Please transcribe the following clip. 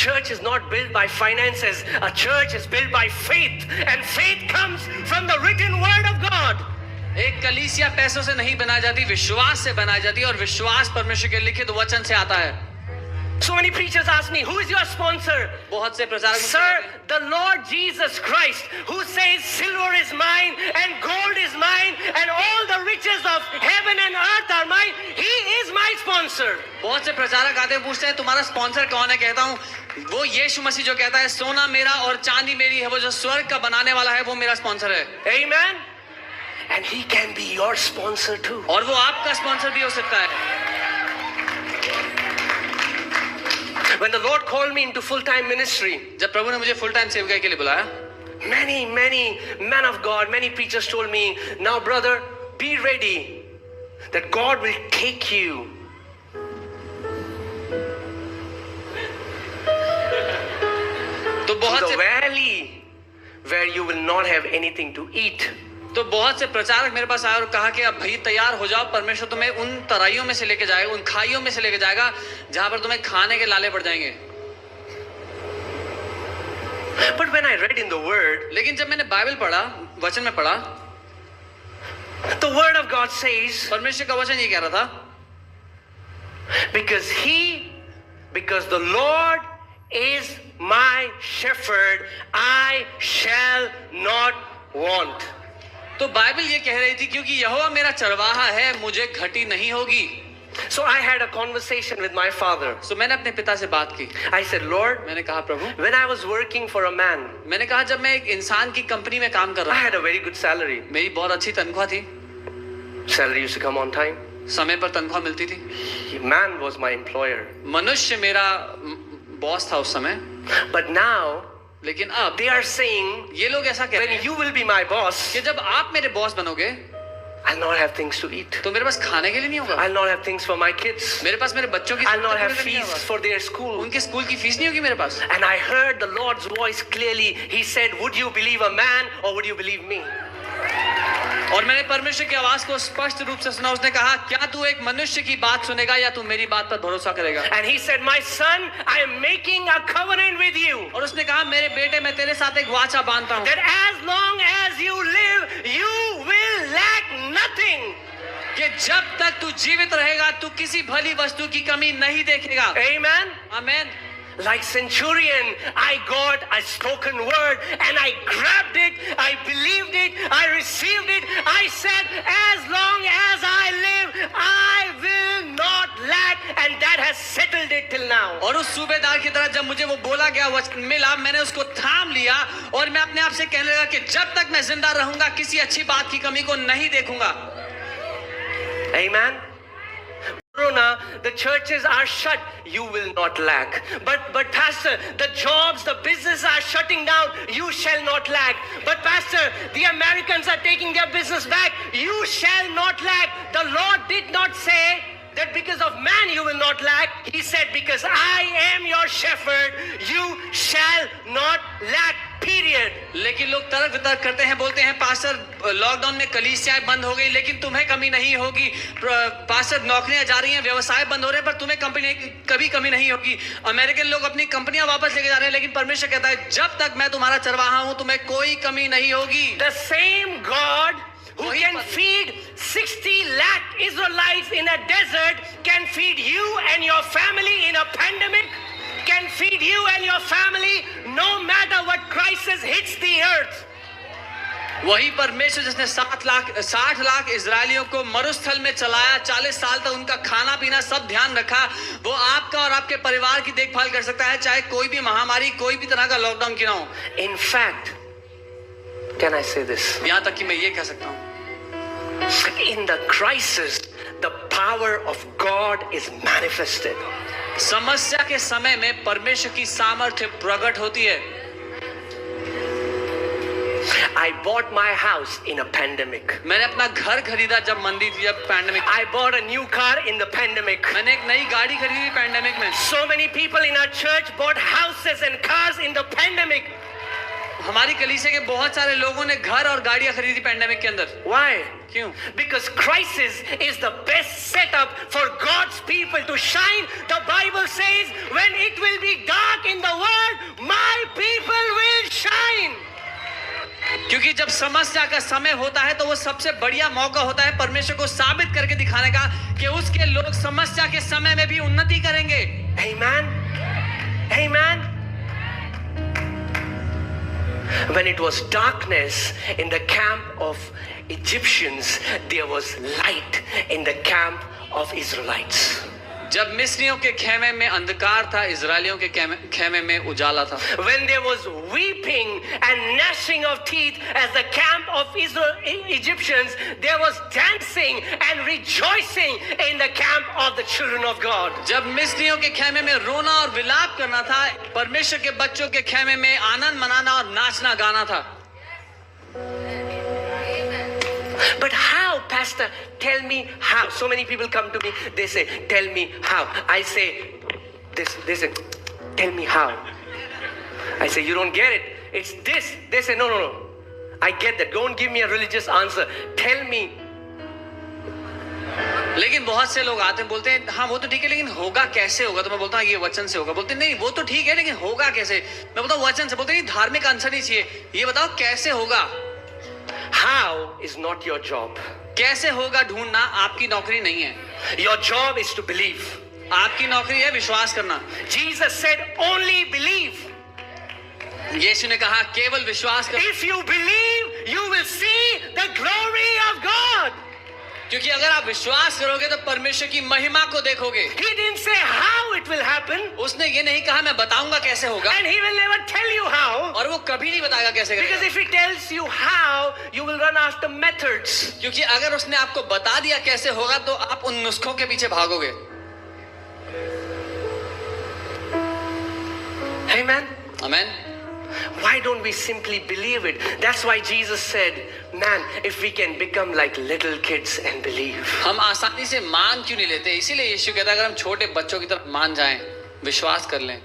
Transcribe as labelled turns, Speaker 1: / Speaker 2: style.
Speaker 1: church is not built by finances. A church is built by faith, and faith comes from the written word of God.
Speaker 2: एक कलीसिया पैसों से नहीं बनाई जाती, विश्वास से बनाई जाती है, और विश्वास परमेश्वर के लिखित वचन से आता है।
Speaker 1: So many preachers ask me, who is your sponsor?
Speaker 2: बहुत से प्रचारक
Speaker 1: Sir, the Lord Jesus Christ, who says silver is mine and gold is mine and all the riches of heaven and earth are mine. He is my sponsor.
Speaker 2: बहुत से प्रचारक आते हैं, पूछते हैं तुम्हारा स्पॉन्सर कौन है? कहता हूँ वो यीशु मसीह जो कहता है सोना मेरा और चांदी मेरी है, वो जो स्वर्ग का बनाने वाला है वो मेरा स्पॉन्सर है।
Speaker 1: Amen. And he can be your sponsor too.
Speaker 2: और वो आपका स्पॉन्सर भी हो सकता है।
Speaker 1: When the Lord called me into full-time ministry,
Speaker 2: जब प्रभु ने मुझे फुल टाइम सेवकाई के लिए बुलाया,
Speaker 1: many men of God, many preachers told me, now brother, be ready that God will take you
Speaker 2: तो
Speaker 1: to
Speaker 2: बहुत
Speaker 1: the
Speaker 2: से
Speaker 1: valley where you will not have anything to eat.
Speaker 2: तो बहुत से प्रचारक मेरे पास आए और कहा कि अब भाई तैयार हो जाओ, परमेश्वर तुम्हें उन तराइयों में से लेके जाएगा, उन खाइयों में से लेके जाएगा जहां पर तुम्हें खाने के लाले पड़ जाएंगे।
Speaker 1: But when I read in the word,
Speaker 2: लेकिन जब मैंने बाइबल पढ़ा, वचन में पढ़ा,
Speaker 1: the word of God says,
Speaker 2: परमेश्वर का वचन ये कह रहा था,
Speaker 1: because the Lord is my shepherd, I shall not want.
Speaker 2: तो बाइबल ये कह रही थी क्योंकि यहोवा मेरा चरवाहा है, मुझे घटी नहीं होगी।
Speaker 1: So I had a conversation with my father.
Speaker 2: तो मैंने अपने पिता से बात की।
Speaker 1: I said, Lord,
Speaker 2: मैंने कहा प्रभु,
Speaker 1: when I was working for a man,
Speaker 2: मैंने कहा जब मैं एक इंसान की कंपनी में काम कर
Speaker 1: I
Speaker 2: रहा
Speaker 1: had a very good salary.
Speaker 2: था, मेरी बहुत अच्छी तनख्वाह थी,
Speaker 1: Salary used to come on time.
Speaker 2: समय पर तनख्वाह मिलती थी।
Speaker 1: Man was my employer.
Speaker 2: मनुष्य मेरा बॉस था उस समय।
Speaker 1: But now
Speaker 2: लेकिन अब
Speaker 1: they are saying,
Speaker 2: ये लोग ऐसा कह रहे
Speaker 1: when
Speaker 2: हैं
Speaker 1: you will be my boss,
Speaker 2: कि जब आप मेरे बॉस बनोगे
Speaker 1: I'll not have things to eat.
Speaker 2: तो मेरे पास खाने के लिए नहीं होगा,
Speaker 1: I'll not have things for my kids.
Speaker 2: मेरे पास मेरे बच्चों की
Speaker 1: I'll not have
Speaker 2: जरूरत नहीं
Speaker 1: fees
Speaker 2: होगा,
Speaker 1: for their school.
Speaker 2: उनके स्कूल की फीस नहीं होगी मेरे पास।
Speaker 1: And I heard the Lord's voice clearly. He said, would you believe a man or would you believe me?
Speaker 2: और मैंने परमेश्वर की आवाज को स्पष्ट रूप से सुना। उसने कहा क्या तू एक मनुष्य की बात सुनेगा या तू मेरी बात पर भरोसा करेगा?
Speaker 1: And he said, my son, I am making a covenant with you.
Speaker 2: और उसने कहा मेरे बेटे मैं तेरे साथ एक वाचा बांधता हूँ
Speaker 1: That as long as you live, you will lack nothing.
Speaker 2: कि जब तक तू जीवित रहेगा तू किसी भली वस्तु की कमी नहीं देखेगा।
Speaker 1: Amen.
Speaker 2: आमीन।
Speaker 1: Like centurion, I got a spoken word and I grabbed it, I believed it, I received it. I said, as long as I live, I will not lack, and that has settled it till now.
Speaker 2: और उस सूबेदार की तरह जब मुझे वो बोला गया वचन मिला, मैंने उसको थाम लिया और मैं अपने आप से कहने लगा कि जब तक मैं जिंदा रहूंगा किसी अच्छी बात की कमी को नहीं देखूंगा।
Speaker 1: Amen. Corona, the churches are shut, you will not lack. But pastor, the jobs, the business are shutting down, you shall not lack. But pastor, the Americans are taking their business back, you shall not lack. The Lord did not say that because of man you will not lack. He said, because I am your shepherd, you shall not lack. Period.
Speaker 2: लेकिन लोग तर्क वितर्क करते हैं, बोलते हैं pastor lockdown में कलीसियाएं बंद हो गई लेकिन तुम्हें कमी नहीं होगी, पास्टर नौकरियां जा रही हैं, व्यवसाय बंद हो रहे हैं पर तुम्हें कंपनी कभी कमी नहीं होगी। अमेरिकन लोग अपनी कंपनियां वापस लेके जा रहे हैं लेकिन परमेश्वर कहता है जब तक मैं तुम्हारा चरवाहा हूं तुम्हें कोई कमी नहीं होगी।
Speaker 1: The same God who can feed 60 lakh Israelites in a desert can feed you and your family in a pandemic, can feed you and your family no matter what crisis hits the earth.
Speaker 2: वही परमेश्वर जिसने 60 लाख इजरायलियों को मरुस्थल में चलाया, 40 साल तक उनका खाना पीना सब ध्यान रखा, वो आपका और आपके परिवार की देखभाल कर सकता है चाहे कोई भी महामारी कोई भी तरह का लॉकडाउन क्यों ना हो।
Speaker 1: In fact, can I say this?
Speaker 2: यहाँ तक कि मैं ये कह सकता हूँ
Speaker 1: In the crisis, the power of God is manifested.
Speaker 2: समस्या के समय में परमेश्वर की सामर्थ्य प्रकट होती है।
Speaker 1: I bought my house in a pandemic.
Speaker 2: मैंने अपना घर खरीदा जब मंदी थी, जब pandemic.
Speaker 1: I bought a new car in the pandemic.
Speaker 2: मैंने एक नई गाड़ी खरीदी पैंडेमिक में।
Speaker 1: So many people in our church bought houses and cars in the pandemic.
Speaker 2: हमारी कलीसिया के बहुत सारे लोगों ने घर और गाड़ियां खरीदी पैंडेमिक के अंदर।
Speaker 1: Why?
Speaker 2: क्यों?
Speaker 1: Because crisis is the best setup for God's people to shine. The Bible says when it will be dark in the
Speaker 2: जब समस्या का समय होता है तो वो सबसे बढ़िया मौका होता है परमेश्वर को साबित करके दिखाने का कि उसके लोग समस्या के समय में भी उन्नति करेंगे।
Speaker 1: Amen. Amen. When it was darkness in the camp of Egyptians, there was light in the camp of Israelites.
Speaker 2: जब मिस्रियों के खेमे में अंधकार था, इजरायलियों के खेमे में उजाला था।
Speaker 1: When there was weeping and gnashing of teeth as the camp of Egyptians, there was dancing and rejoicing in the camp of the children of God.
Speaker 2: जब मिस्रियों के खेमे में रोना और विलाप करना था, परमेश्वर के बच्चों के खेमे में आनंद मनाना और नाचना गाना था।
Speaker 1: But how, Pastor? Tell me how. So many people come to me, they say, tell me how. I say, this, they say, tell me how. I say, you don't get it. It's this. They say, no, no, no. I get that. Don't give me a religious answer. Tell me.
Speaker 2: लेकिन बहुत से लोग आते हैं बोलते हैं हाँ वो तो ठीक है लेकिन होगा कैसे होगा, तो मैं बोलता हूँ ये वचन से होगा। बोलते हैं नहीं वो तो ठीक है लेकिन होगा कैसे, मैं बोलता हूँ वचन से। बोलते हैं धार्मिक आंसर नहीं चाहिए, ये बताओ कैसे होगा।
Speaker 1: How is not your job.
Speaker 2: कैसे होगा ढूंढना आपकी नौकरी नहीं है।
Speaker 1: Your job is to believe.
Speaker 2: आपकी नौकरी है विश्वास करना।
Speaker 1: Jesus said only believe.
Speaker 2: यीशु ने कहा केवल विश्वास करो।
Speaker 1: If you believe, you will see the glory of God.
Speaker 2: क्योंकि अगर आप विश्वास करोगे तो परमेश्वर की महिमा को देखोगे।
Speaker 1: He didn't say how it will happen.
Speaker 2: उसने ये नहीं कहा मैं बताऊंगा कैसे होगा,
Speaker 1: And he will never tell you how.
Speaker 2: और वो कभी नहीं बताएगा कैसे
Speaker 1: Because
Speaker 2: करेगा।
Speaker 1: if he tells you how, you will run after methods.
Speaker 2: क्योंकि अगर उसने आपको बता दिया कैसे होगा तो आप उन नुस्खों के पीछे भागोगे।
Speaker 1: Amen.
Speaker 2: आमीन।
Speaker 1: Why don't we simply believe it? That's why Jesus said, man, if we can become like little kids and believe.
Speaker 2: हम आसानी से मान क्यों नहीं लेते? इसीलिए यीशु कहता है अगर हम छोटे बच्चों की तरफ मान जाएं, विश्वास कर लें,